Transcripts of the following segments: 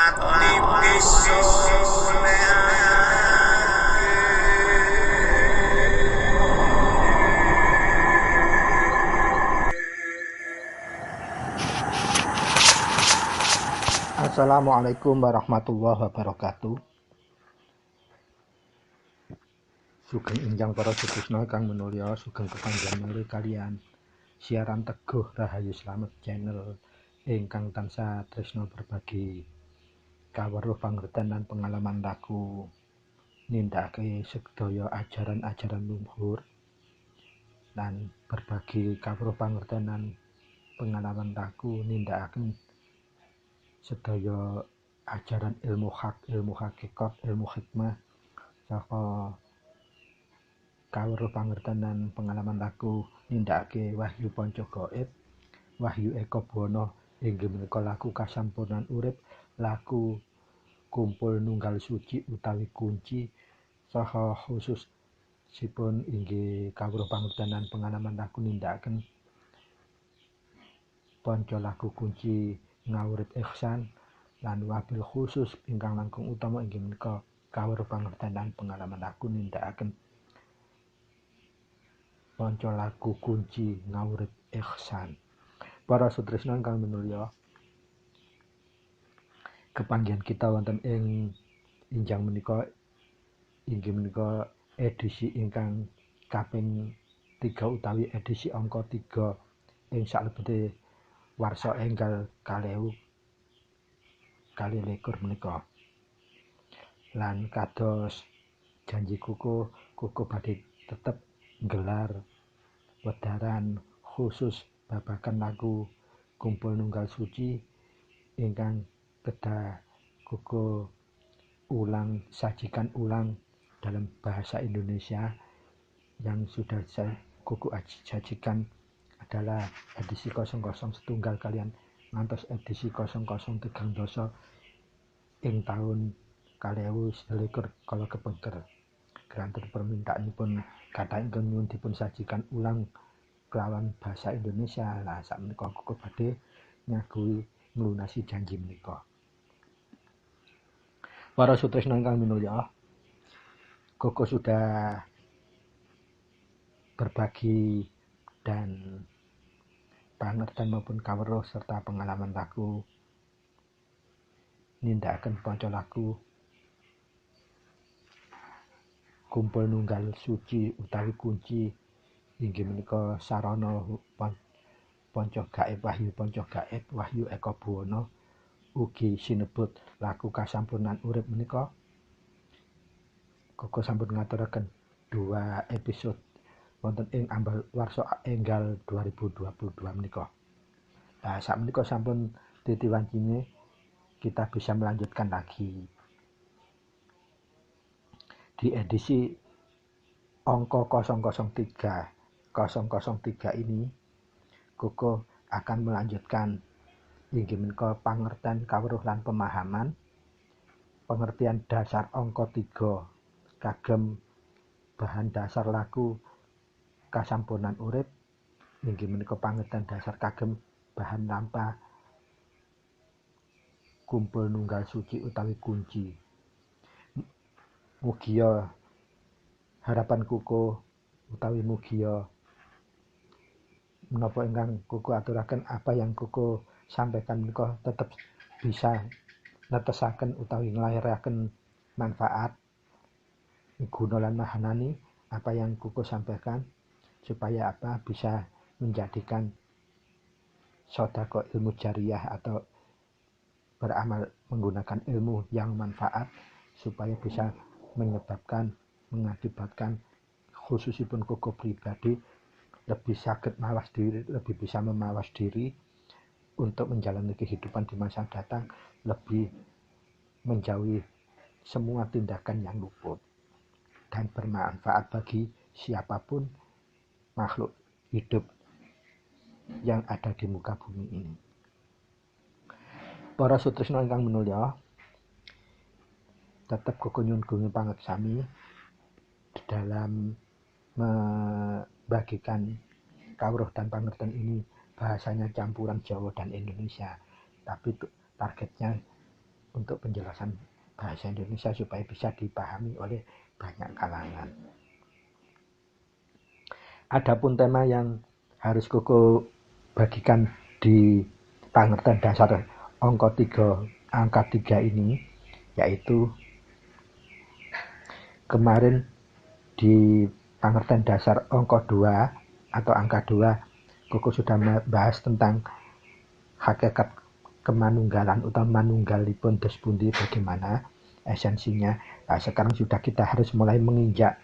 Assalamualaikum warahmatullahi wabarakatuh. Sugeng enjang para sedherek kang minulya, sugeng kepanjenengan malih kaliyan siaran Teguh Rahayu Slamet channel ingkang tansah tresna berbagi kaweruh pangerten lan pengalaman laku nindakake sedaya ajaran-ajaran luhur lan berbagi kaweruh pangerten lan pengalaman laku nindakaken sedaya ajaran ilmu hak, ilmu hakikat, ilmu hikmah saha kaweruh pangerten lan pengalaman laku nindakake wahyu panca gaib, wahyu eka buwana inggih menika laku kasampurnan urip, laku kumpul nunggal suci utawi kunci saha khususipun inggih kaweruh pangerten lan pengalaman laku nindakaken panca laku kunci ngawurip ihsan lan wabil khusus ingkang langkung utama inggih menika kaweruh pangerten lan pengalaman laku nindakaken panca laku kunci ngawurip ihsan. Para sutresna ingkang minulya, kepanggihan kita wonten ing injang menika inggih menika edisi ingkang kaping 3 utawi edisi angka 3 ing salebete warsa enggal 2021 menika. Lan kados janji kuku badhe tetep nggelar wedaran khusus babagan lagu kumpul nunggal suci ingkang kedah kuku sajikan ulang dalam bahasa Indonesia yang sudah saya kuku sajikan adalah edisi 00 setunggal kalian ngantos edisi 0013 ing tahun 2021 kalau kepengker. Keranten permintaanipun kathah ingkang nyuwun dipun sajikan ulang kelawan bahasa Indonesia. Lah sakmenika kuku badhe nyaguhi nglunasi janji menika. Para sutresna ingkang minulya, kuku sudah berbagi dan pangerten maupun kaweruh serta pengalaman laku nindakaken panca laku kumpul nunggal suci utawi kunci inggih menika sarana panca gaib, wahyu panca gaib, wahyu eka buwana ugi sinebut laku kasampurnan urip menika. Koko sampun ngaturaken 2 episode wonten ing ambal warsa enggal 2022 menika. Nah, sak menika sampun titiwancine kita bisa melanjutkan lagi. Di edisi angka 003 ini Koko akan melanjutkan inggih menika pangerten kawruh lan pemahaman pengertian dasar angka 3 kagem bahan dasar laku kasampurnan urip inggih menika pangertian dasar kagem bahan lampa kumpul nunggal suci utawi kunci. Mugia harapan kuku utawi mugia menapa ingkang kuku aturaken apa yang kuku sampaikan menika tetap bisa netesaken utawi nglairaken manfaat guna lan mahanani apa yang kuku sampaikan supaya bisa menjadikan sedekah ilmu jariah atau beramal menggunakan ilmu yang manfaat supaya bisa mengakibatkan khususipun kuku pribadi lebih sakit mawas diri, lebih bisa memawas diri untuk menjalani kehidupan di masa datang, lebih menjauhi semua tindakan yang luput dan bermanfaat bagi siapapun makhluk hidup yang ada di muka bumi ini. Para sutresna ingkang minulya, tetap kuku nyuwun pangeksami dalam membagikan kawruh dan pangerten ini bahasanya campuran Jawa dan Indonesia, tapi targetnya untuk penjelasan bahasa Indonesia supaya bisa dipahami oleh banyak kalangan. Adapun tema yang harus Koko bagikan di pengertian dasar angka 3 ini, yaitu kemarin di pengertian dasar angka 2 atau angka 2, Koko sudah membahas tentang hakikat kemanunggalan atau manunggalipun dos pundi, bagaimana esensinya. Nah, sekarang sudah kita harus mulai menginjak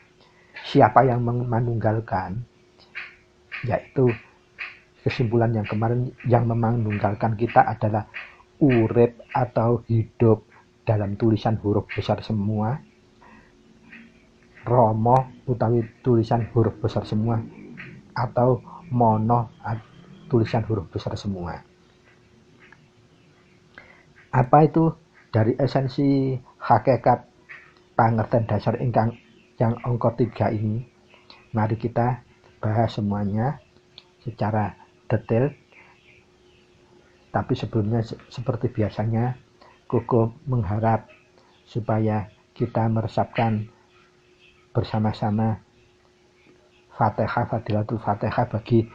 siapa yang memanunggalkan, yaitu kesimpulan yang kemarin, yang memanunggalkan kita adalah urip atau hidup dalam tulisan huruf besar semua, romo utawi tulisan huruf besar semua, atau mono tulisan huruf besar semua. Apa itu dari esensi hakikat pengertian dasar ingkang yang angka 3 ini? Mari kita bahas semuanya secara detail. Tapi sebelumnya, seperti biasanya, Koko mengharap supaya kita meresapkan bersama-sama Fatihah, Fadilatul Fatihah bagi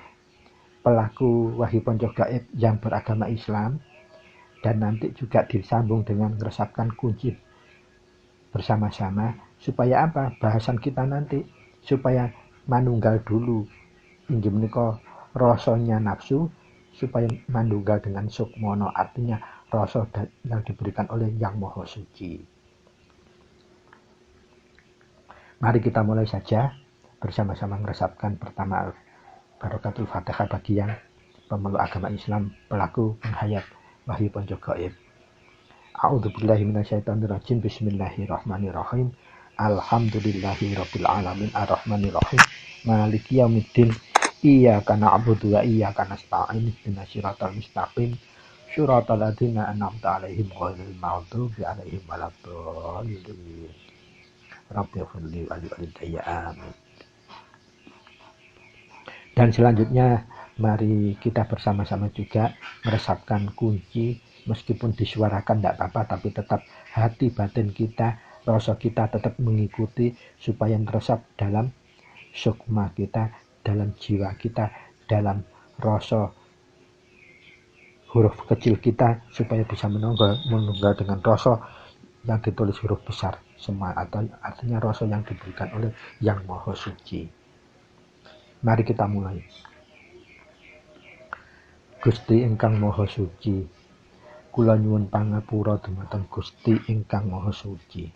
pelaku wahyu ponco gaib yang beragama Islam, dan nanti juga disambung dengan meresapkan kunci bersama-sama. Supaya apa? Bahasan kita nanti supaya manunggal dulu, inggih menika rasanya nafsu, supaya manunggal dengan sukmono, artinya rasa yang diberikan oleh Yang Maha Suci. Mari kita mulai saja bersama-sama meresapkan pertama Barokatul Fatihah bagi yang pemeluk agama Islam, pelaku penghayat wahyu ponco gaib. A'udzubillahi minasyaitonirrajim. Bismillahirrahmanirrahim. Alhamdulillahirabbil alamin arrahmanirrahim maliki yaumiddin. Iyyaka na'budu wa iyyaka nasta'in. Ihdinas siratal mustaqim. Shiratal ladzina an'amta 'alaihim ghairil maghdubi 'alaihim waladdallin. Rabbighfirli wa li walidayya amin. Dan selanjutnya mari kita bersama-sama juga meresapkan kunci, meskipun disuarakan tidak apa-apa, tapi tetap hati batin kita, rasa kita tetap mengikuti supaya meresap dalam sukma kita, dalam jiwa kita, dalam rasa huruf kecil kita, supaya bisa menunggal dengan rasa yang ditulis huruf besar semua, atau artinya rasa yang diberikan oleh Yang Maha Suci. Mari kita mulai. Gusti ingkang Maha Suci, kula nyuwun pangapura dumateng Gusti ingkang Maha Suci.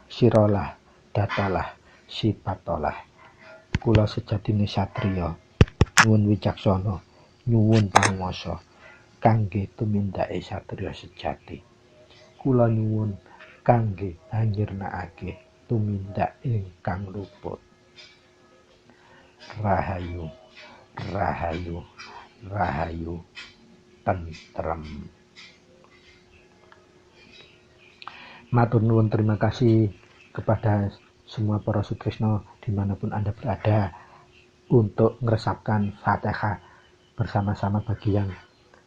Siralah, datalah, sipatolah. Kula sejatine satriya, nyuwun wicaksana, nyuwun panguwasa kangge tumindake satriya sejati. Kula nyuwun kangge anyirnakake tumindak ingkang luput. Rahayu, rahayu, rahayu, tentrem. Matur nuwun, terima kasih kepada semua para sutresna dimanapun Anda berada untuk meresapkan Fatihah bersama-sama bagi yang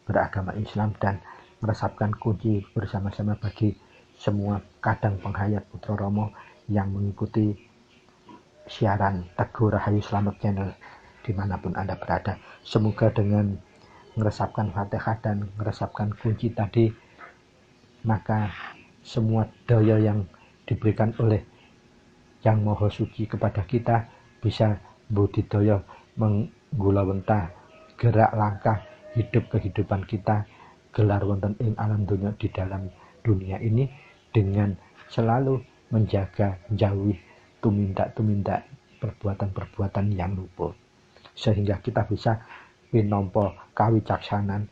beragama Islam, dan meresapkan kunci bersama-sama bagi semua kadang penghayat Putra Romo yang mengikuti siaran Teguh Rahayu Slamet Channel dimanapun Anda berada. Semoga dengan meresapkan Fatihah dan meresapkan kunci tadi, maka semua daya yang diberikan oleh Yang Maha Suci kepada kita bisa budidaya menggulawentah gerak langkah hidup kehidupan kita, gelar wonten ing alam dunia, di dalam dunia ini, dengan selalu menjaga jauhi tumindak-tumindak perbuatan-perbuatan yang luput, sehingga kita bisa minangka kawicaksanan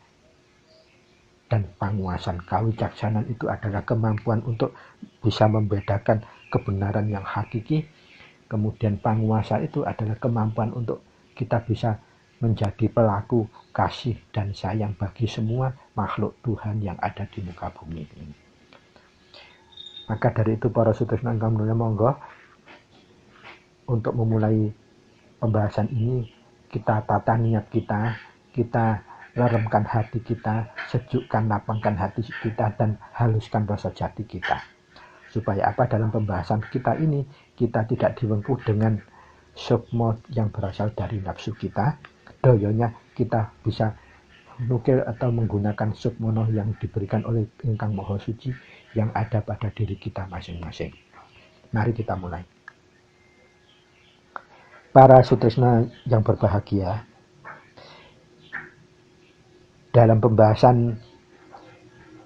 dan panguasan. Kawicaksanan itu adalah kemampuan untuk bisa membedakan kebenaran yang hakiki. Kemudian panguasa itu adalah kemampuan untuk kita bisa menjadi pelaku kasih dan sayang bagi semua makhluk Tuhan yang ada di muka bumi ini. Maka dari itu para sutresna ingkang mulia, monggo untuk memulai pembahasan ini kita tata niat kita leremkan hati kita, sejukkan, lapangkan hati kita, dan haluskan rasa jati kita. Supaya apa? Dalam pembahasan kita ini, kita tidak dibelenggu dengan sukmo yang berasal dari nafsu kita. Doyonya kita bisa nukil atau menggunakan sukmono yang diberikan oleh Ingkang Maha Suci yang ada pada diri kita masing-masing. Mari kita mulai. Para sutresna yang berbahagia, dalam pembahasan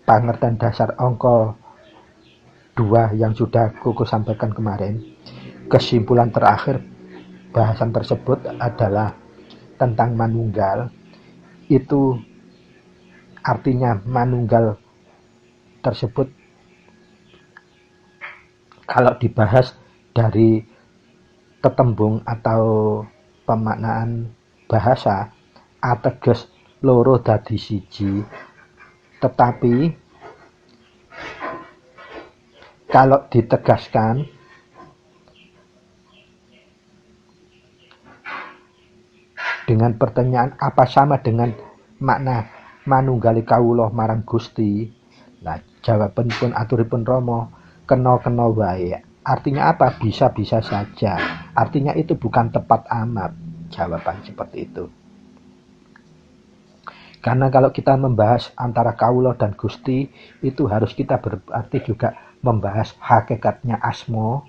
pengertian dasar angka 2 yang sudah Koko sampaikan kemarin, kesimpulan terakhir bahasan tersebut adalah tentang manunggal. Itu artinya manunggal tersebut kalau dibahas dari tetembung atau pemaknaan bahasa ateges loro dadi siji, tetapi kalau ditegaskan dengan pertanyaan apa sama dengan makna manunggali kawula marang Gusti, nah jawabanipun aturipun Rama kena-kena wae. Artinya apa? Bisa-bisa saja. Artinya itu bukan tepat amat jawaban seperti itu. Karena kalau kita membahas antara kawula dan Gusti, itu harus kita berarti juga membahas hakikatnya asma,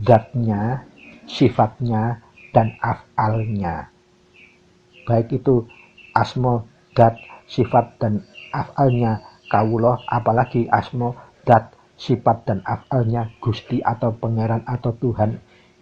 zatnya, sifatnya, dan af'alnya. Baik itu asma, zat, sifat, dan af'alnya kawula, apalagi asma, zat, sifat dan af'alnya Gusti atau Pangeran atau Tuhan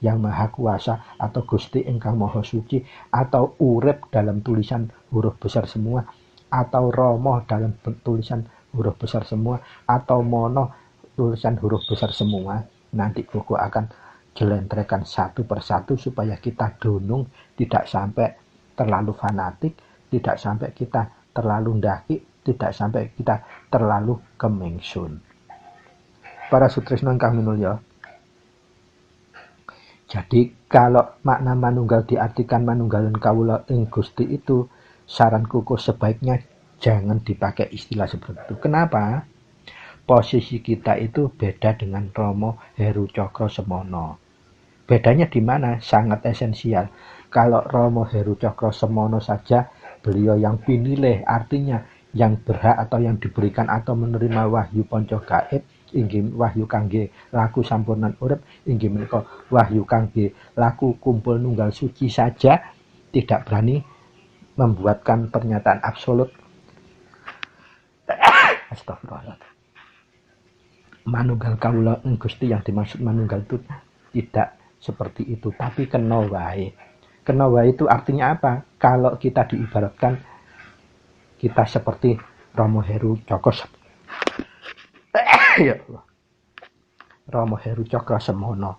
yang Maha Kuasa atau Gusti Ingkang Maha Suci atau urip dalam tulisan huruf besar semua atau Rama dalam tulisan huruf besar semua atau Mono tulisan huruf besar semua. Nanti Koko akan jelentrekan satu persatu supaya kita dunung, tidak sampai terlalu fanatik, tidak sampai kita terlalu ndaki, tidak sampai kita terlalu kemengsun. Para sutresna ingkang minulya, jadi kalau makna manunggal diartikan manunggalan kawula ing Gusti itu, saran Koko sebaiknya jangan dipakai istilah seperti itu. Kenapa? Posisi kita itu beda dengan Rama Heru Cakra Semana. Bedanya di mana? Sangat esensial. Kalau Rama Heru Cakra Semana saja, beliau yang pinilih, artinya yang berhak atau yang diberikan atau menerima wahyu panca gaib, inggih wahyu kangge laku sampurnan urip, inggih menika wahyu kangge laku kumpul nunggal suci saja, tidak berani membuatkan pernyataan absolut. Astagfirullah. Manunggal kawula Gusti, yang dimaksud manunggal itu tidak seperti itu, tapi kena wae. Kena wae itu artinya apa? Kalau kita diibaratkan kita seperti Rama Heru Cakra ya Allah. Rama Heru Cakra Semana.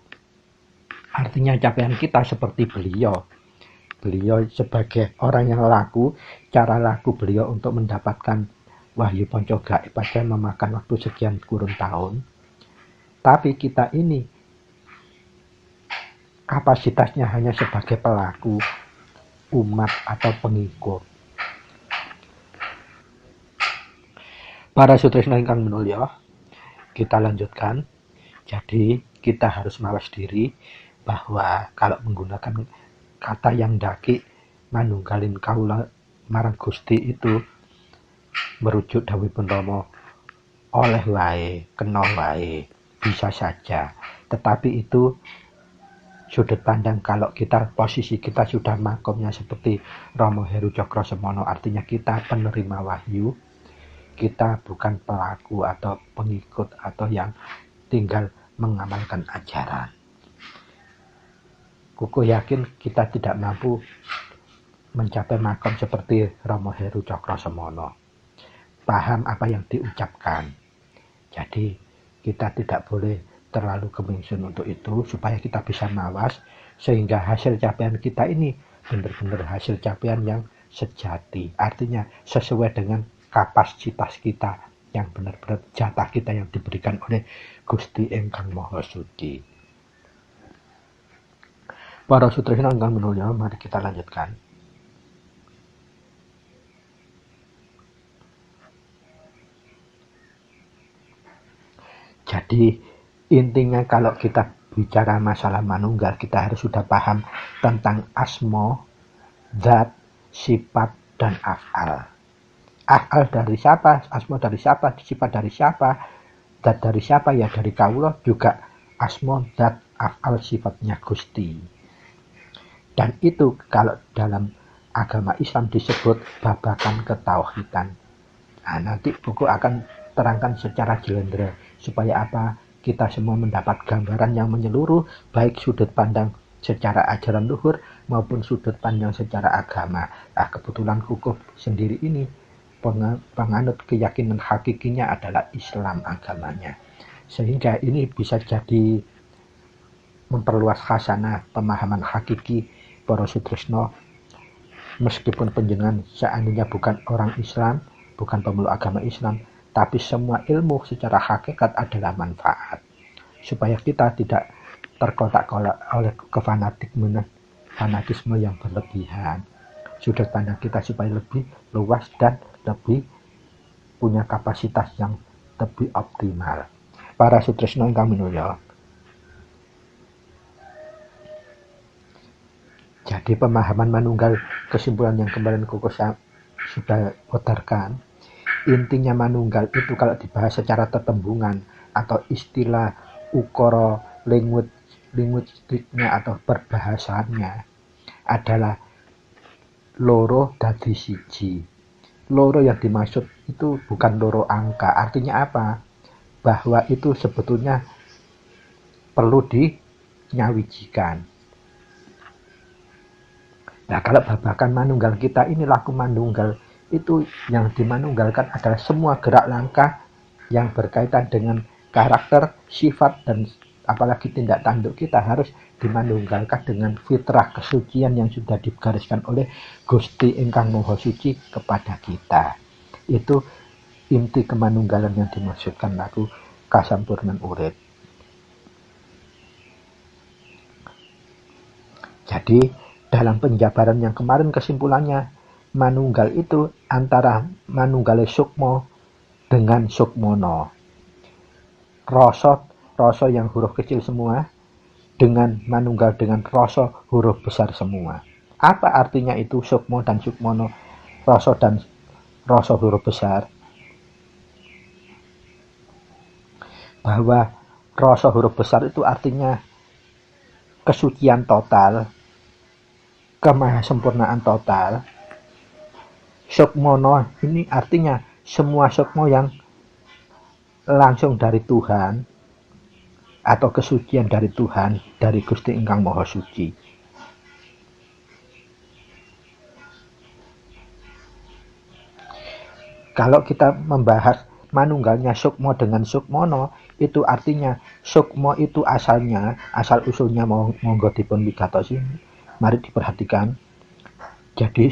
Artinya capaian kita seperti beliau. Beliau sebagai orang yang laku, cara laku beliau untuk mendapatkan wahyu panca gaib pada memakan waktu sekian kurun tahun. Tapi kita ini kapasitasnya hanya sebagai pelaku, umat atau pengikut. Para sutresna ingkang minulya, kita lanjutkan. Jadi kita harus mawas diri bahwa kalau menggunakan kata yang ndaki manunggalin kawula marang Gusti itu merujuk dawuhipun Rama, oleh wae, kena wae, bisa saja. Tetapi itu sudut pandang kalau kita posisi kita sudah makomnya seperti Rama Heru Cakra Semana, artinya kita penerima wahyu, kita bukan pelaku atau pengikut atau yang tinggal mengamalkan ajaran. Koko yakin kita tidak mampu mencapai makom seperti Rama Heru Cakra Semana. Paham apa yang diucapkan. Jadi kita tidak boleh terlalu kemingsun untuk itu, supaya kita bisa mawas sehingga hasil capaian kita ini benar-benar hasil capaian yang sejati. Artinya sesuai dengan kapasitas kita yang benar-benar jatah kita yang diberikan oleh Gusti Ingkang Maha Suci. Para sutresna ingkang minulya, mari kita lanjutkan. Jadi intinya kalau kita bicara masalah manunggal, kita harus sudah paham tentang asma, zat, sifat, dan af'al. Af'al dari siapa, asma dari siapa, sifat dari siapa, zat dari siapa, ya dari kaulah, juga asma, zat, af'al, sifatnya Gusti. Dan itu kalau dalam agama Islam disebut babakan ketauhidan. Nah, nanti buku akan terangkan secara jelendera supaya apa, kita semua mendapat gambaran yang menyeluruh, baik sudut pandang secara ajaran luhur maupun sudut pandang secara agama. Nah, kebetulan kukuh sendiri ini penganut keyakinan hakikinya adalah Islam agamanya, sehingga ini bisa jadi memperluas khasanah pemahaman hakiki para sutresna. Meskipun panjenengan seandainya bukan orang Islam, bukan pemeluk agama Islam, tapi semua ilmu secara hakikat adalah manfaat. Supaya kita tidak terkotak-kotak oleh fanatisme yang berlebihan. Sudut pandang kita supaya lebih luas dan lebih punya kapasitas yang lebih optimal. Para sutresna ingkang minulya. Jadi pemahaman manunggal, kesimpulan yang kemarin kuku sudah putarkan, intinya manunggal itu kalau dibahas secara tetembungan atau istilah ukara linguistiknya atau perbahasannya adalah loro dadi siji. Loro yang dimaksud itu bukan loro angka. Artinya apa? Bahwa itu sebetulnya perlu dinyawijikan. Nah, kalau babakan manunggal kita ini laku manunggal, itu yang dimanunggalkan adalah semua gerak langkah yang berkaitan dengan karakter, sifat, dan apalagi tindak tanduk kita harus dimanunggalkan dengan fitrah kesucian yang sudah digariskan oleh Gusti Ingkang Maha Suci kepada kita. Itu inti kemanunggalan yang dimaksudkan laku kasampurnan urip. Jadi dalam penjabaran yang kemarin kesimpulannya, manunggal itu antara manunggale sukma dengan sukmono. Rasa yang huruf kecil semua dengan manunggal dengan rasa huruf besar semua. Apa artinya itu sukma dan sukmono, rasa dan rasa huruf besar? Bahwa rasa huruf besar itu artinya kesucian total, kemahasempurnaan total. Sukmono ini artinya semua sukmo yang langsung dari Tuhan atau kesucian dari Tuhan, dari Gusti Ingkang Maha Suci. Kalau kita membahas manunggalnya sukmo dengan sukmono, itu artinya sukmo itu asalnya, asal usulnya monggo dipun wigatosi. Mari diperhatikan. Jadi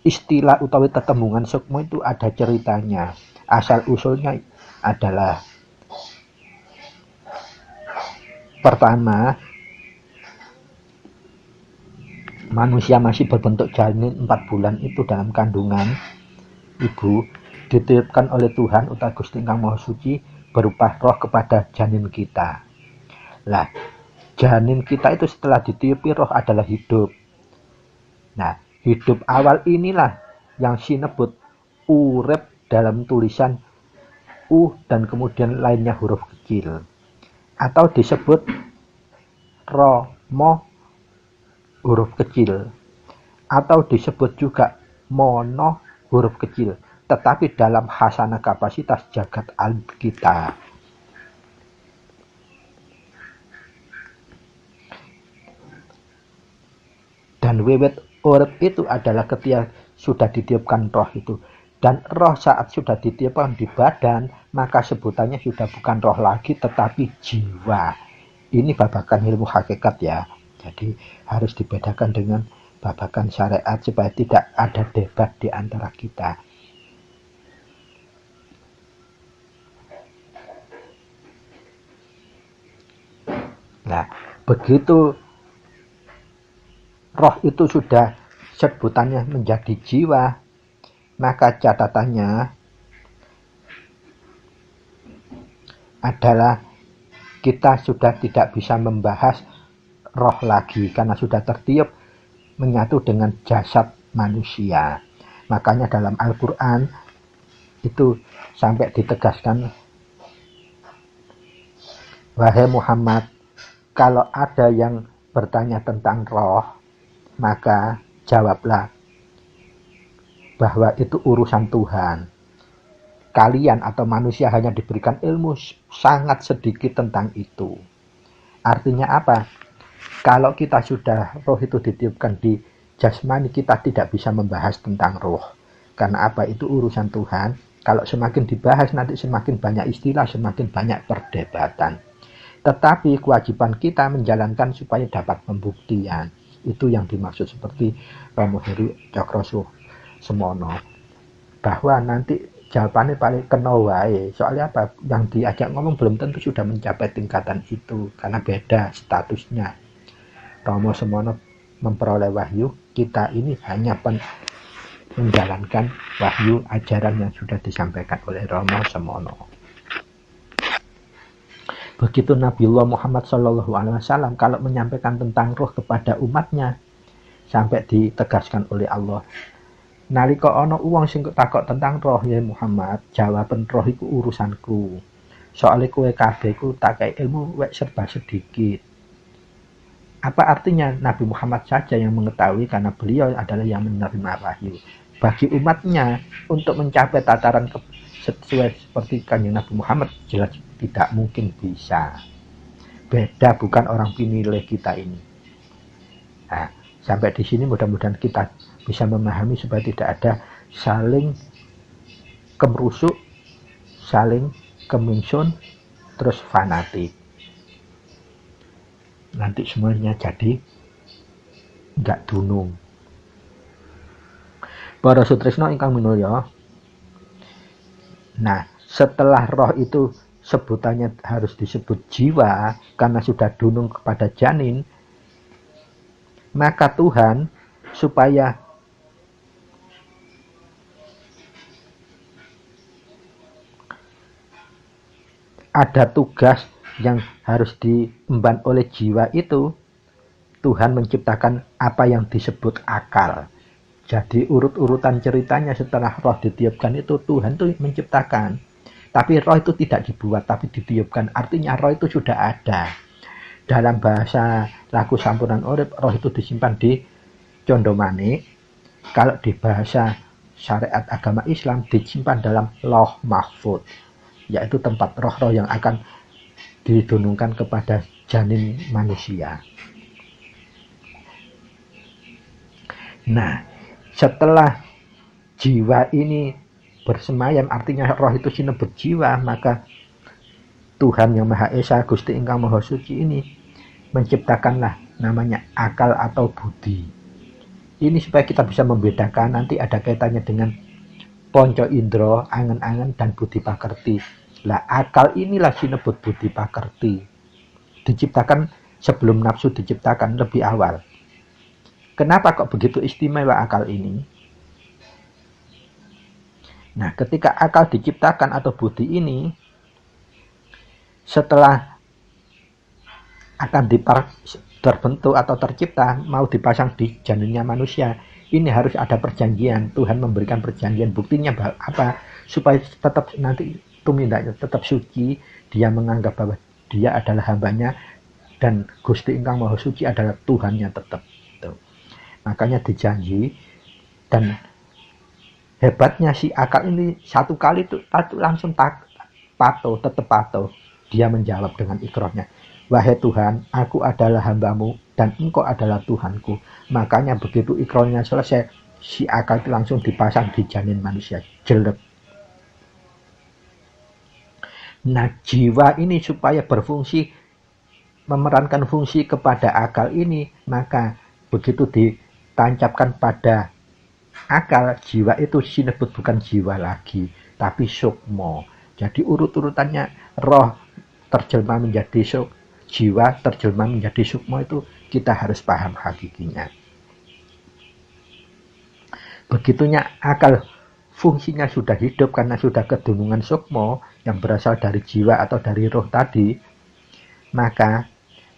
istilah utawi tetembungan sukmo itu ada ceritanya. Asal usulnya adalah pertama, manusia masih berbentuk janin 4 bulan itu dalam kandungan ibu dititipkan oleh Tuhan utawi Gusti Ingkang Maha Suci berupa roh kepada janin kita. Lah, janin kita itu setelah ditiupi roh adalah hidup. Nah, hidup awal inilah yang sinebut urip dalam tulisan U dan kemudian lainnya huruf kecil. Atau disebut romo huruf kecil. Atau disebut juga mono huruf kecil. Tetapi dalam khasanah kapasitas jagat alit kita. Dan wiwit urip itu adalah ketika sudah ditiupkan roh itu. Dan roh saat sudah ditiupkan di badan, maka sebutannya sudah bukan roh lagi tetapi jiwa. Ini babakan ilmu hakikat ya. Jadi harus dibedakan dengan babakan syariat supaya tidak ada debat di antara kita. Nah, begitu roh itu sudah sebutannya menjadi jiwa, maka catatannya adalah kita sudah tidak bisa membahas roh lagi karena sudah tertiup menyatu dengan jasad manusia. Makanya dalam Al-Quran itu sampai ditegaskan, wahai Muhammad, kalau ada yang bertanya tentang roh, maka jawablah bahwa itu urusan Tuhan. Kalian atau manusia hanya diberikan ilmu sangat sedikit tentang itu. Artinya apa? Kalau kita sudah roh itu ditiupkan di jasmani, kita tidak bisa membahas tentang roh. Karena apa? Itu urusan Tuhan. Kalau semakin dibahas nanti semakin banyak istilah, semakin banyak perdebatan. Tetapi kewajiban kita menjalankan supaya dapat pembuktian. Itu yang dimaksud seperti Romo Heri Cokrosuh Semono. Bahwa nanti jawabannya paling kena wae. Soalnya apa? Yang diajak ngomong belum tentu sudah mencapai tingkatan itu. Karena beda statusnya. Romo Semono memperoleh wahyu. Kita ini hanya menjalankan wahyu ajaran yang sudah disampaikan oleh Romo Semono. Begitu Nabiullah Muhammad SAW kalau menyampaikan tentang roh kepada umatnya, sampai ditegaskan oleh Allah, nalika ana wong sing takok tentang roh ya Muhammad, jawaban roh iku urusanku. Soale kowe kabeh iku tak kei ilmu wek serba sedikit. Apa artinya? Nabi Muhammad saja yang mengetahui karena beliau adalah yang menerima wahyu. Bagi umatnya untuk mencapai tataran sesuai seperti Kanjeng Nabi Muhammad jelas tidak mungkin bisa. Beda, bukan orang pinilih kita ini. Nah, sampai di sini mudah-mudahan kita bisa memahami supaya tidak ada saling kemerusuk, saling kemingsun, terus fanatik. Nanti semuanya jadi nggak dunung. Para sutresna ingkang minulya. Nah, setelah roh itu sebutannya harus disebut jiwa karena sudah dunung kepada janin, maka Tuhan supaya ada tugas yang harus diemban oleh jiwa itu, Tuhan menciptakan apa yang disebut akal. Jadi urut-urutan ceritanya setelah roh ditiupkan itu Tuhan tuh menciptakan. Tapi roh itu tidak dibuat, tapi ditiupkan. Artinya roh itu sudah ada. Dalam bahasa laku Sampuran Urip, roh itu disimpan di condomane. Kalau di bahasa syariat agama Islam, disimpan dalam Lauh Mahfud, yaitu tempat roh-roh yang akan didunungkan kepada janin manusia. Nah, setelah jiwa ini bersemayam, artinya roh itu sinebut jiwa, maka Tuhan yang Maha Esa, Gusti Ingkang Maha Suci ini menciptakanlah namanya akal atau budi. Ini supaya kita bisa membedakan, nanti ada kaitannya dengan ponco indro, angen-angen, dan budi pakerti. Lah, akal inilah sinebut budi pakerti. Diciptakan sebelum nafsu diciptakan, lebih awal. Kenapa kok begitu istimewa akal ini? Nah, ketika akal diciptakan atau budi ini, setelah akan terbentuk atau tercipta, mau dipasang di janinnya manusia, ini harus ada perjanjian. Tuhan memberikan perjanjian. Buktinya apa? Supaya tetap nanti tumindaknya tetap suci, dia menganggap bahwa dia adalah hambanya, dan Gusti Ingkang Maha Suci adalah Tuhannya tetap. Tuh. Makanya dijanji, dan hebatnya si akal ini satu kali tuh langsung patuh, tetap patuh. Dia menjawab dengan ikrarnya, wahai Tuhan, aku adalah hambamu dan engkau adalah Tuhanku. Makanya begitu ikrarnya selesai, si akal itu langsung dipasang di janin manusia, jelek. Nah, jiwa ini supaya berfungsi, memerankan fungsi kepada akal ini, maka begitu ditancapkan pada akal, jiwa itu sinebut bukan jiwa lagi, tapi sukmo. Jadi urut-urutannya roh terjelma menjadi jiwa, terjelma menjadi sukmo, itu kita harus paham hakikinya. Begitunya akal fungsinya sudah hidup karena sudah kedunungan sukmo yang berasal dari jiwa atau dari roh tadi, maka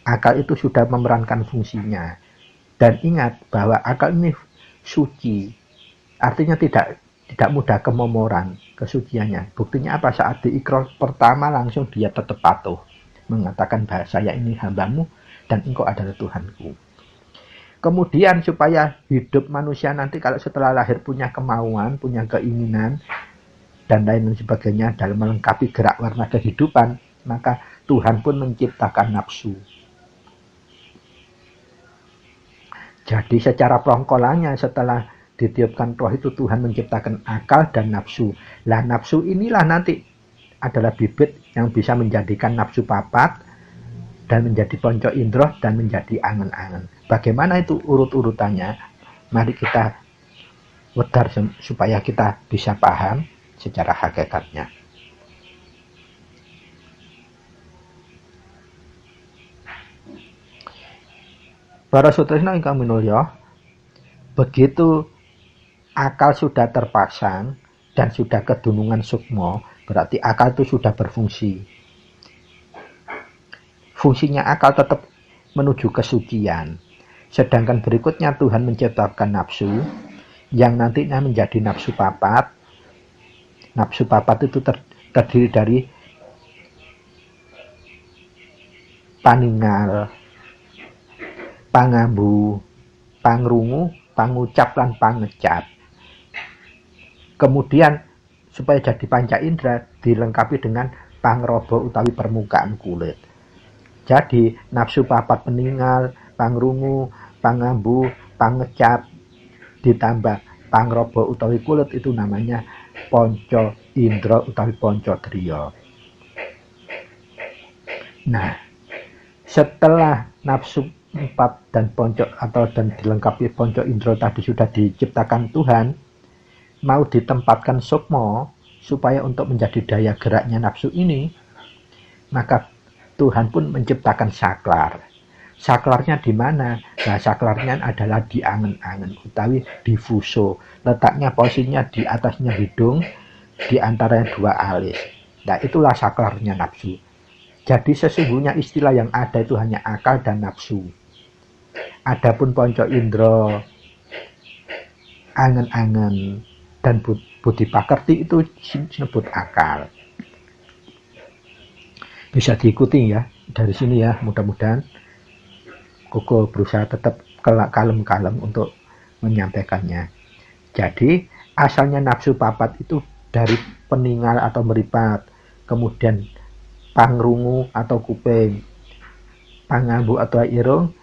akal itu sudah memerankan fungsinya. Dan ingat bahwa akal ini suci, artinya tidak mudah kemomoran kesuciannya. Buktinya apa? Saat diikrar pertama langsung dia tetap patuh, mengatakan bahwa saya ini hambamu dan engkau adalah Tuhanku. Kemudian supaya hidup manusia nanti kalau setelah lahir punya kemauan, punya keinginan, dan lain sebagainya dalam melengkapi gerak warna kehidupan, maka Tuhan pun menciptakan nafsu. Jadi secara prongkolannya setelah ditiupkan roh itu Tuhan menciptakan akal dan nafsu. Lah nafsu inilah nanti adalah bibit yang bisa menjadikan nafsu papat dan menjadi ponco indroh dan menjadi angen-angen. Bagaimana itu urut-urutannya? Mari kita wedar supaya kita bisa paham secara hakikatnya. Para sutresna ingkang minulya, begitu akal sudah terpasang dan sudah kedunungan sukmo, berarti akal itu sudah berfungsi. Fungsinya akal tetap menuju kesucian. Sedangkan berikutnya Tuhan menciptakan nafsu yang nantinya menjadi nafsu papat. Nafsu papat itu terdiri dari paningal, pangambu, pangrungu, pangucap lan pangecap. Kemudian supaya jadi panca indera dilengkapi dengan pangrobo utawi permukaan kulit. Jadi nafsu papat peninggal, pangrungu, pangambu, pangecap ditambah pangrobo utawi kulit itu namanya ponco indra utawi ponco driya. Nah, setelah nafsu 4 dan ponco dan dilengkapi ponco indra tadi sudah diciptakan Tuhan, mau ditempatkan sukmo supaya untuk menjadi daya geraknya nafsu ini, maka Tuhan pun menciptakan saklar. Saklarnya di mana? Nah, saklarnya adalah di angen-angen utawi di fuso. Letaknya posisinya di atasnya hidung, di antaranya 2 alis. Nah, itulah saklarnya nafsu. Jadi sesungguhnya istilah yang ada itu hanya akal dan nafsu. Adapun ponco indra, angen-angen, dan budi pakerti itu disebut akal. Bisa diikuti ya dari sini ya, mudah-mudahan Koko berusaha tetap kalem-kalem untuk menyampaikannya. Jadi asalnya nafsu papat itu dari peninggal atau meripat, kemudian pangrungu atau kuping, pangambu atau irung,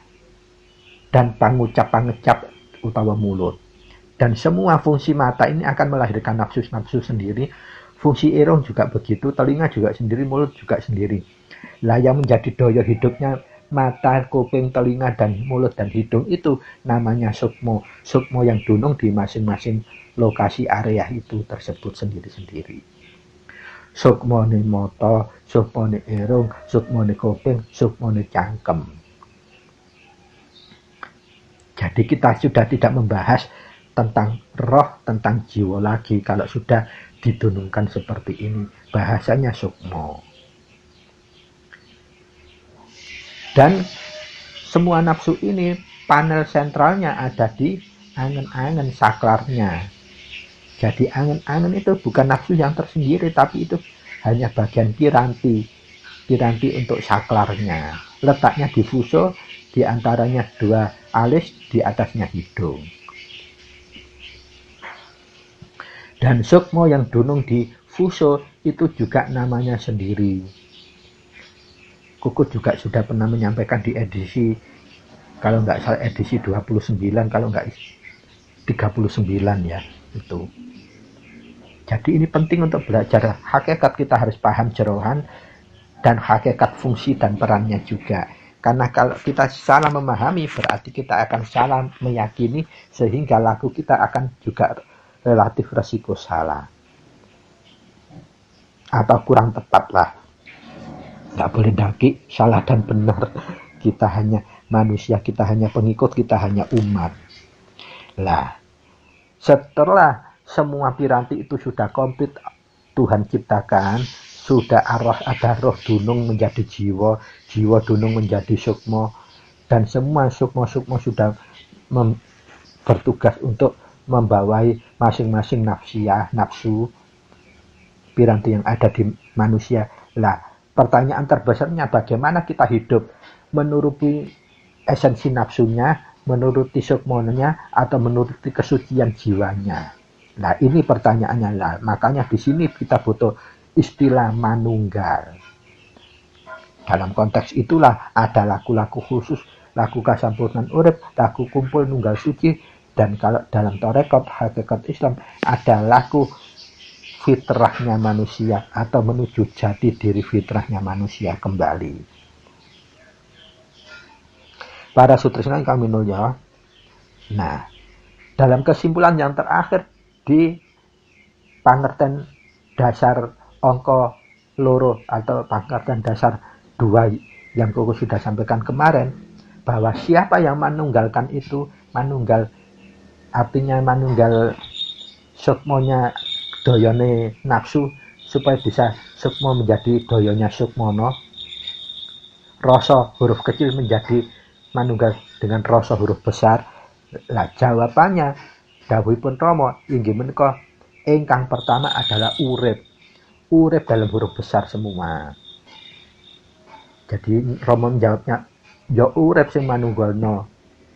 dan pangucap pangecap utawa mulut. Dan semua fungsi mata ini akan melahirkan nafsu-nafsu sendiri. Fungsi irung juga begitu, telinga juga sendiri, mulut juga sendiri. Lah yang menjadi daya hidupnya mata, kuping, telinga, dan mulut dan hidung itu namanya sukmo. Sukmo yang dunung di masing-masing lokasi area itu tersebut sendiri-sendiri. Sukmo ni mata, sukmo ni irung, sukmo ni kuping, sukmo ni cangkem. Jadi kita sudah tidak membahas tentang roh, tentang jiwa lagi kalau sudah didunungkan seperti ini. Bahasanya sukmo. Dan semua nafsu ini panel sentralnya ada di angen-angen saklarnya. Jadi angen-angen itu bukan nafsu yang tersendiri, tapi itu hanya bagian piranti untuk saklarnya. Letaknya di fuso, di antaranya 2 alis, di atasnya hidung. Dan sukmo yang dunung di fuso itu juga namanya sendiri. Kuku juga sudah pernah menyampaikan di edisi, kalau nggak salah edisi 29, kalau nggak 39 ya, itu. Jadi ini penting untuk belajar hakikat, kita harus paham jerohan dan hakikat fungsi dan perannya juga. Karena kalau kita salah memahami, berarti kita akan salah meyakini, sehingga laku kita akan juga relatif resiko salah. Atau kurang tepat lah. Nggak boleh daki salah dan benar. Kita hanya manusia, kita hanya pengikut, kita hanya umat. Lah, setelah semua piranti itu sudah komplit Tuhan ciptakan, sudah ada roh dunung menjadi jiwa, jiwa dunung menjadi sukma, dan semua sukma-sukma sudah bertugas untuk membawai masing-masing nafsu piranti yang ada di manusia. Lah, pertanyaan terbesarnya bagaimana kita hidup menuruti esensi nafsunya, menuruti sukmanya, atau menuruti kesucian jiwanya. Nah, ini pertanyaannya lah. Makanya di sini kita butuh istilah manunggal. Dalam konteks itulah ada laku-laku khusus, laku kasampurnan urip, laku kumpul nunggal suci, dan kalau dalam torekot hakikat Islam ada laku fitrahnya manusia atau menuju jati diri fitrahnya manusia kembali. Para sutresna ingkang minulya. Nah, dalam kesimpulan yang terakhir di pangerten dasar angka loro atau pangerten dasar 2 yang Koko sudah sampaikan kemarin, bahwa siapa yang manunggalkan itu, manunggal artinya manunggal sukmonya doyone nafsu supaya bisa sukmo menjadi doyonya sukmono, rasa huruf kecil menjadi manunggal dengan rasa huruf besar. Lah jawabannya dawuhipun Rama inggih menika ingkang pertama adalah urip. Urip dalam huruf besar semua. Jadi Rama menjawabnya ya urip sing manunggalno.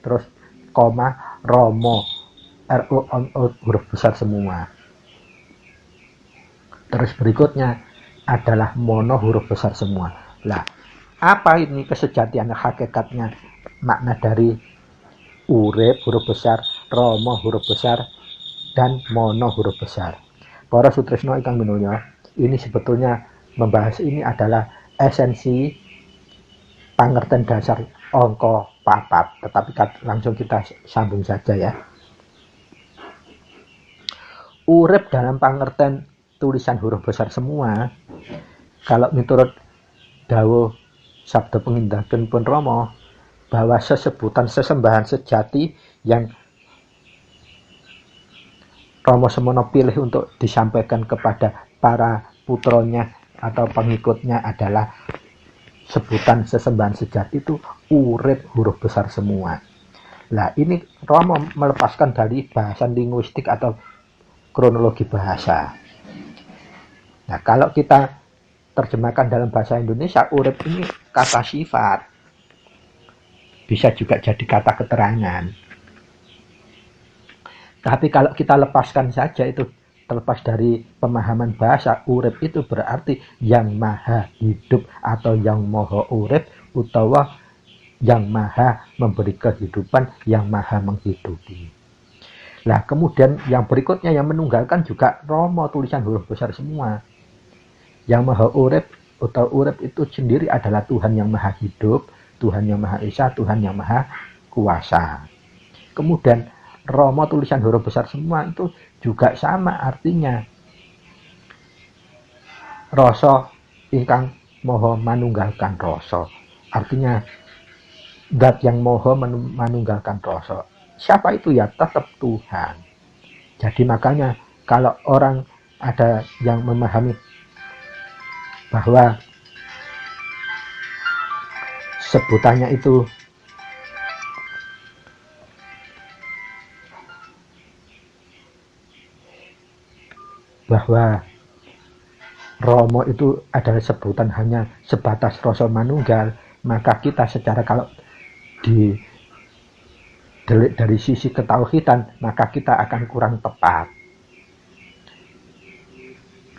Terus koma Rama huruf besar semua. Terus berikutnya adalah mono huruf besar semua. Lah, apa ini kesejatian hakikatnya? Makna dari urip huruf besar, Rama huruf besar, dan mono huruf besar. Para sutresna ingkang minulya, ini sebetulnya membahas ini adalah esensi pangerten dasar angka 4, tetapi langsung kita sambung saja ya. Urip dalam pangerten tulisan huruf besar semua, kalau miturut dawuh sabda pengindakan pun Rama, bahwa sesebutan sesembahan sejati yang Rama semono pilih untuk disampaikan kepada para putronya atau pengikutnya adalah sebutan sesembahan sejati itu urip huruf besar semua. Nah, ini Rama melepaskan dari bahasan linguistik atau kronologi bahasa. Nah, kalau kita terjemahkan dalam bahasa Indonesia, urip ini kata sifat. Bisa juga jadi kata keterangan. Tapi kalau kita lepaskan saja itu, terlepas dari pemahaman bahasa, urip itu berarti yang maha hidup atau yang maha urip, utawa yang maha memberi kehidupan, yang maha menghidupi. Nah, kemudian yang berikutnya yang menunggalkan juga Rama tulisan huruf besar semua. Yang maha urip atau urip itu sendiri adalah Tuhan yang maha hidup, Tuhan yang Maha Esa, Tuhan yang Maha Kuasa. Kemudian Rama tulisan huruf besar semua itu juga sama artinya. Rasa ingkang moho manunggalkan rasa. Artinya zat yang moho manunggalkan rasa. Siapa itu ya? Tetap Tuhan. Jadi makanya kalau orang ada yang memahami bahwa sebutannya itu bahwa Rama itu adalah sebutan hanya sebatas rasa manunggal, maka kita secara kalau dari sisi ketauhidan, maka kita akan kurang tepat.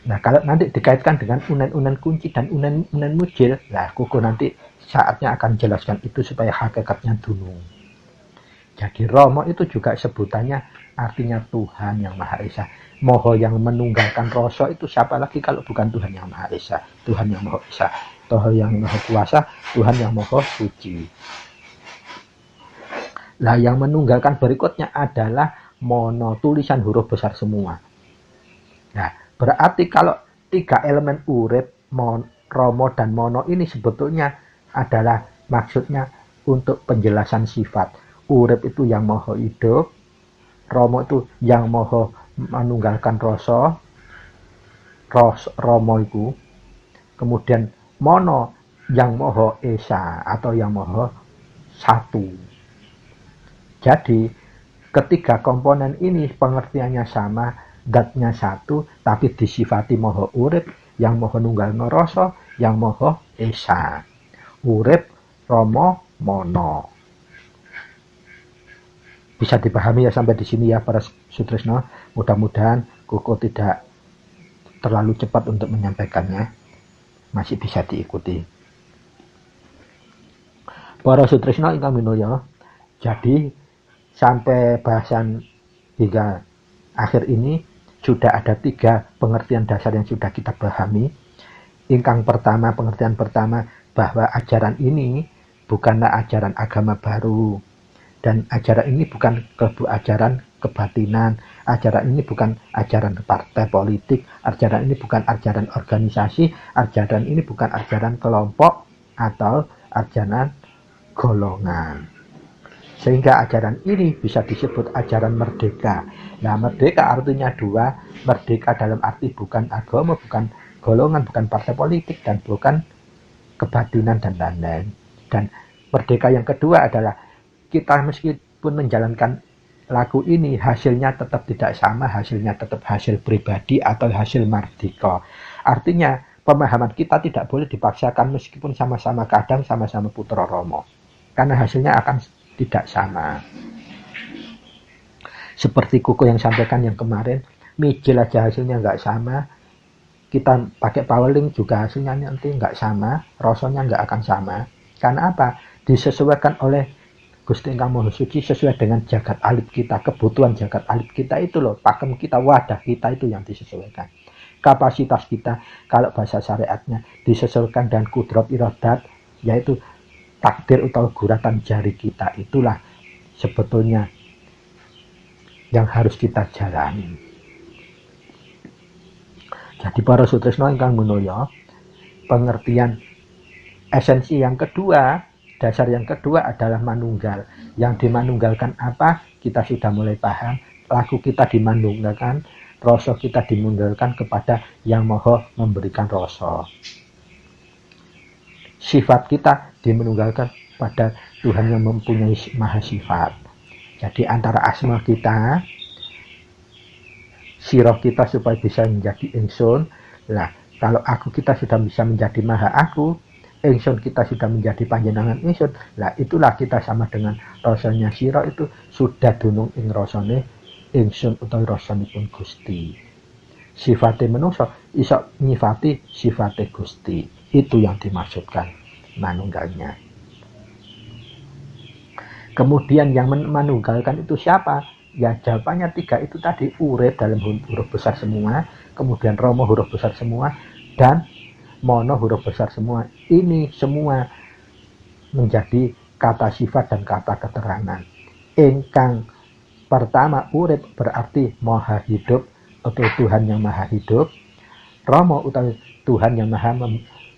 Nah, kalau nanti dikaitkan dengan unen-unen kunci dan unen-unen mujil, lah Koko nanti saatnya akan jelaskan itu supaya hakikatnya dunung. Jadi Rama itu juga sebutannya artinya Tuhan yang Maha Esa. Moho yang menunggalkan rasa itu siapa lagi kalau bukan Tuhan yang Maha Esa, Tuhan yang Maha Esa, Tuhan yang Maha Kuasa, Tuhan yang Maha Suci. Nah, yang menunggalkan berikutnya adalah mono tulisan huruf besar semua. Nah, berarti kalau 3 elemen urip, Rama dan mono ini sebetulnya adalah maksudnya untuk penjelasan sifat. Urip itu yang maha hidup, Rama itu yang maha manunggalkan rasa Rama iku, kemudian mono yang Maha Esa atau yang Maha Satu. Jadi ketiga komponen ini pengertiannya sama, zatnya satu, tapi disifati Maha Urip, yang Maha Nunggalno Rasa, yang Maha Esa. Urip, Rama, Mono. Bisa dipahami ya sampai di sini ya para Sutresno. Mudah-mudahan Koko tidak terlalu cepat untuk menyampaikannya, masih bisa diikuti. Para Sutresno ingkang minulya, jadi sampai bahasan hingga akhir ini sudah ada 3 pengertian dasar yang sudah kita pahami. Ingkang pertama, pengertian pertama, bahwa ajaran ini bukanlah ajaran agama baru, dan ajaran ini bukan ajaran kebatinan, ajaran ini bukan ajaran partai politik, ajaran ini bukan ajaran organisasi, ajaran ini bukan ajaran kelompok atau ajaran golongan. Sehingga ajaran ini bisa disebut ajaran merdeka. Nah, merdeka artinya 2, merdeka dalam arti bukan agama, bukan golongan, bukan partai politik, dan bukan kebatinan dan lain-lain. Dan merdeka yang kedua adalah kita meskipun menjalankan lagu ini, hasilnya tetap tidak sama, hasilnya tetap hasil pribadi atau hasil mardika. Artinya pemahaman kita tidak boleh dipaksakan meskipun sama-sama kadang sama-sama putra Rama, karena hasilnya akan tidak sama. Seperti Koko yang sampaikan yang kemarin, mijil aja hasilnya nggak sama, kita pakai paweling juga hasilnya nanti nggak sama, rasanya nggak akan sama. Karena apa? Disesuaikan oleh Gusti Ingkang Maha Suci sesuai dengan jagat alit kita, kebutuhan jagat alit kita itu loh, pakem kita, wadah kita itu yang disesuaikan. Kapasitas kita, kalau bahasa syariatnya, disesuaikan dengan kudrat iradat, yaitu takdir atau guratan jari kita, itulah sebetulnya yang harus kita jalani. Jadi para Sutresno ingkang minulya, pengertian esensi yang kedua, dasar yang kedua adalah manunggal. Yang dimanunggalkan apa? Kita sudah mulai paham. Laku kita dimanunggalkan, rasa kita dimanunggalkan kepada yang Maha memberikan rasa. Sifat kita dimanunggalkan pada Tuhan yang mempunyai maha sifat. Jadi antara asma kita, sirah kita supaya bisa menjadi ingsun. Nah, kalau aku kita sudah bisa menjadi maha aku, ingsun kita sudah menjadi panjenengan ingsun. Lah itulah kita sama dengan rasanya sira itu sudah dunung ing rasane ingsun utawi rasanipun Gusti. Sifate manungsa iso nyifati sifate Gusti. Itu yang dimaksudkan manunggalnya. Kemudian yang manunggalkan itu siapa? Ya jawabannya 3 itu tadi, urip dalam huruf besar semua, kemudian Rama huruf besar semua, dan Mono huruf besar semua. Ini semua menjadi kata sifat dan kata keterangan. Ingkang pertama urip berarti maha hidup atau Tuhan yang maha hidup. Rama utawi Tuhan yang maha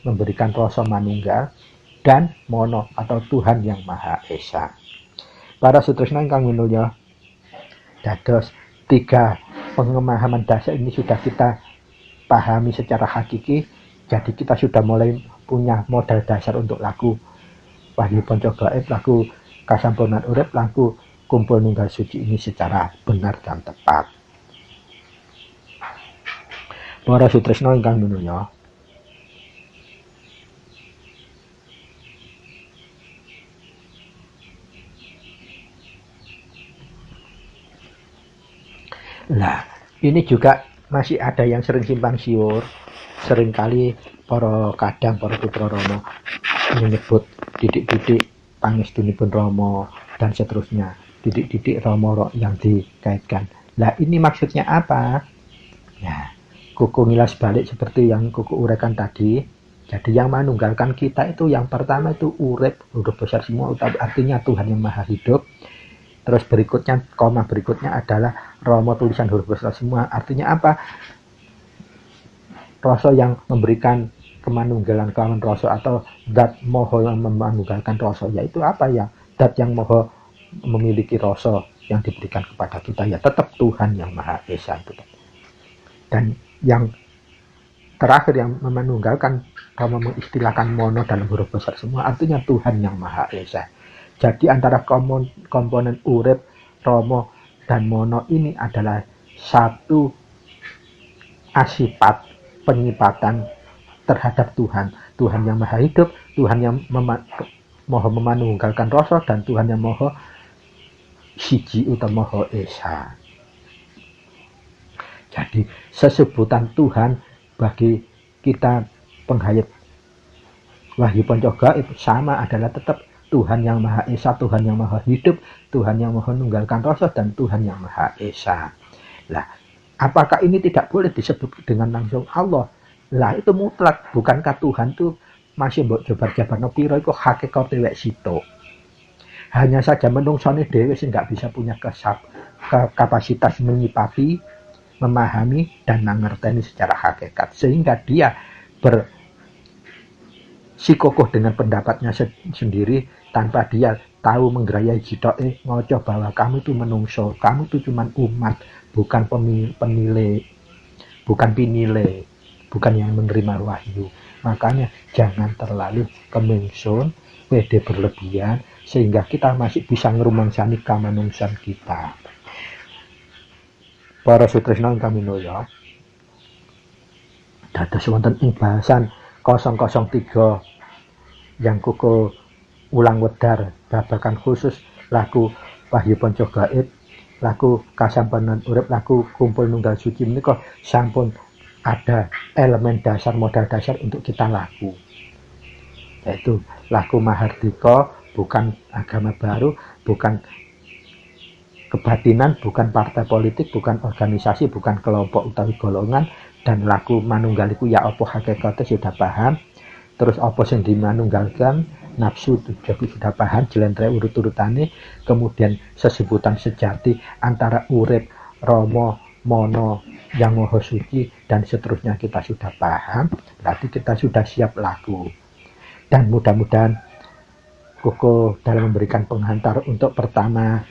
memberikan rasa manunggal, dan Mono atau Tuhan yang maha esa. Para Sutresna ingkang minulya, dados 3 pemahaman dasar ini sudah kita pahami secara hakiki. Jadi kita sudah mulai punya modal dasar untuk lagu Wahyu Panca Gaib, lagu Kasampurnan Urip, lagu Kumpul Nunggal Suci ini secara benar dan tepat. Para Sutresna ingkang minulya, lah ini juga masih ada yang sering simpang siur. Seringkali para putra Rama menyebut didik-didik pangestunipun Rama dan seterusnya, didik-didik Rama yang dikaitkan. Lah ini maksudnya apa? Ya, Koko ngilas balik seperti yang Koko uraikan tadi. Jadi yang manunggalkan kita itu yang pertama itu urip, huruf besar semua, artinya Tuhan yang maha hidup. Terus berikutnya, koma berikutnya adalah Rama tulisan huruf besar semua, artinya apa? Rasa yang memberikan kemanunggalan kawan rasa, atau zat moho yang memanunggalkan rasa, yaitu apa ya? Zat yang moho memiliki rasa, yang diberikan kepada kita ya tetap Tuhan yang Maha Esa itu. Dan yang terakhir yang menunggalkan, kalau mengistilahkan mono dalam huruf besar semua, artinya Tuhan yang Maha Esa. Jadi antara komponen urip, romo, dan mono ini adalah satu asifat penyipatan terhadap Tuhan. Tuhan yang Maha Hidup, Tuhan yang Maha memanunggalkan rasa, dan Tuhan yang Maha Siji utawa Maha Esa. Jadi sesebutan Tuhan bagi kita penghayat Wahyu Panca Gaib sama adalah tetap Tuhan yang Maha Esa, Tuhan yang Maha Hidup, Tuhan yang Maha Nunggalkan Rasa, dan Tuhan yang Maha Esa. Lah, apakah ini tidak boleh disebut dengan langsung Allah? Lah, itu mutlak. Bukankah Tuhan itu masih mbok jabar-jabarno pira iku hakikate wek sitok. Hanya saja menungsone dhewe sing nggak bisa punya kapasitas menyipati, memahami, dan mengerteni secara hakikat, sehingga dia bersikukuh dengan pendapatnya sendiri tanpa dia tahu menggerayai jitoke ngoco bahwa kamu itu menungso, kamu itu cuma umat, bukan penilai, bukan pinile, bukan yang menerima wahyu. Makanya jangan terlalu kemengsun, pede berlebihan, sehingga kita masih bisa ngerumangsani kamanungsan kita. Para sutresna ingkang minulya, dados wonten ing bahasan 003 yang kuku ulang wedar babakan khusus laku Wahyu Panca Gaib, laku Kasampanan Urip, laku Kumpul Nunggal Suci menika sampun ada elemen dasar, modal dasar untuk kita laku, yaitu laku Mahardika, bukan agama baru, bukan kebatinan, bukan partai politik, bukan organisasi, bukan kelompok utawi golongan, dan laku manunggaliku ya apa hakikatnya sudah paham. Terus apa yang dimanunggalkan, nafsu juga sudah paham, jelentre urut-urutane, kemudian sesebutan sejati antara urip, romo, mono, yang Maha Suci, dan seterusnya kita sudah paham, berarti kita sudah siap laku. Dan mudah-mudahan Koko dalam memberikan penghantar untuk pertama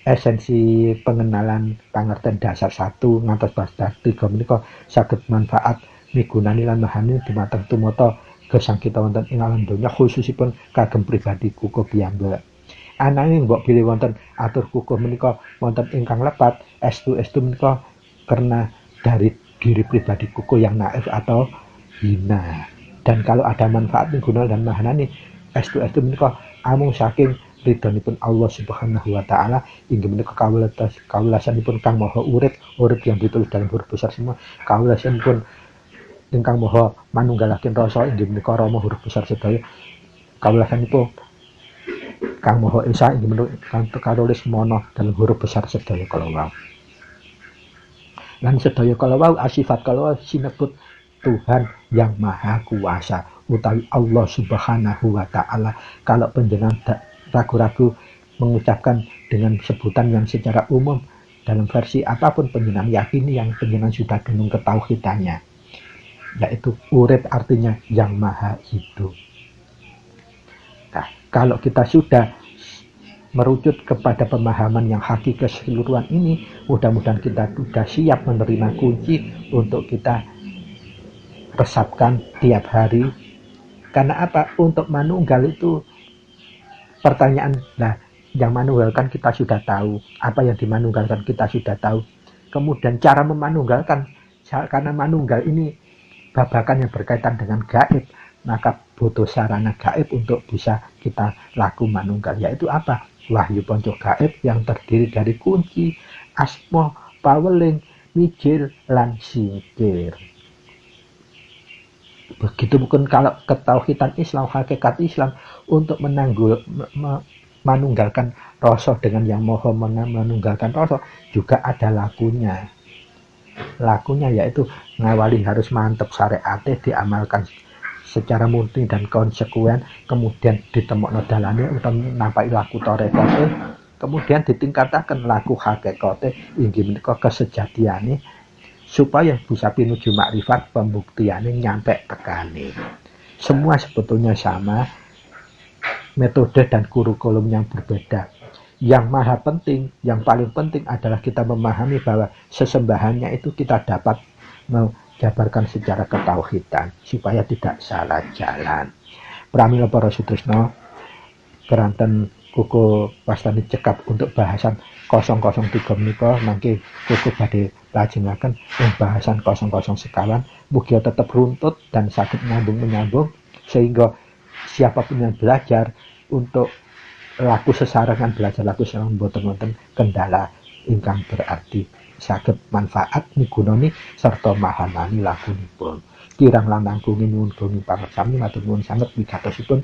esensi pengenalan pangerten dasar 1 ngantos dasar 3 menika saged manfaat migunani lan mahani dumateng tumata gesang kita wonten ing alam donya, khususipun kagem pribadi Koko piyambak. Ananging mbok bilih wonten atur Koko menika wonten ingkang lepat, estu menika karena dari diri pribadi Koko yang naif atau hina. Dan kalau ada manfaat minggunal dan mahanani, estu menika amung saking ridhonipun Allah Subhanahu wa taala, inggih menika kawulasanipun Kang Maha Urip yang ditulis dalam huruf besar semua, kawulasanipun ingkang Maha manunggalaken rasa, inggih menika Rama huruf besar sedaya, kawulasanipun Kang Maha Esa, inggih menika Kang karulis mono dalam huruf besar sedaya kala wau. Lan sedaya kala wau asifat kala sinebut Tuhan yang Maha Kuasa utawi Allah Subhanahu wa taala. Kalau panjenengan ragu-ragu mengucapkan dengan sebutan yang secara umum dalam versi apapun panjenengan yakini yang panjenengan sudah dengung ketauhidannya, yaitu urip artinya yang Maha Hidup. Nah, kalau kita sudah merucut kepada pemahaman yang hakiki keseluruhan ini, mudah-mudahan kita sudah siap menerima kunci untuk kita resapkan tiap hari. Karena apa? Untuk manunggal itu pertanyaan, nah yang manunggalkan kita sudah tahu, apa yang dimanunggalkan kita sudah tahu. Kemudian cara memanunggalkan, karena manunggal ini babakan yang berkaitan dengan gaib, maka butuh sarana gaib untuk bisa kita laku manunggal, yaitu apa? Wahyu Panca Gaib yang terdiri dari kunci, asma, paweling, mijil, lan singkir. Begitu bukan kalau ketauhidan Islam, hakikat Islam untuk manunggalkan rasa dengan yang Maha menunggalkan rasa juga ada lakunya. Lakunya yaitu ngawali harus mantep syariate, diamalkan secara murni dan konsekuen, kemudian ditemokno dalane utawa nampai laku tarekote, kemudian ditingkataken laku hakikate, inggih menika kesejatiane, supaya bisa pinuju makrifat, pembuktiane nyampe tekane. Semua sebetulnya sama, metode dan kurikulum yang berbeda. Yang maha penting, yang paling penting adalah kita memahami bahwa sesembahannya itu kita dapat menjabarkan secara ketauhidan supaya tidak salah jalan. Pramila para sutresna, keranten kuku wastani cekap untuk bahasan 003 menika mangke kuku badhe lajengaken ing bahasan 00 sekawan mugi tetap runtut dan sakit nyambung menyambung sehingga siapapun yang belajar untuk laku sesarengan belajar laku sesarengan boten-boten kendala ingkang berarti saged manfaat migunani serta mahanani lakunipun. Kirang langkung nyuwun gunung pangersami matur nuwun sanget wigatosipun.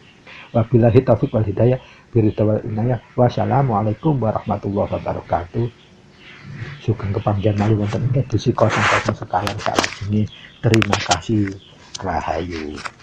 Wabillahi taufik wal hidayah biridha wal inayah. Wassalamualaikum warahmatullahi wabarakatuh. Sugeng kepanggihan malih wonten edisi 00 sekalian salajengipun. Terima kasih. Rahayu.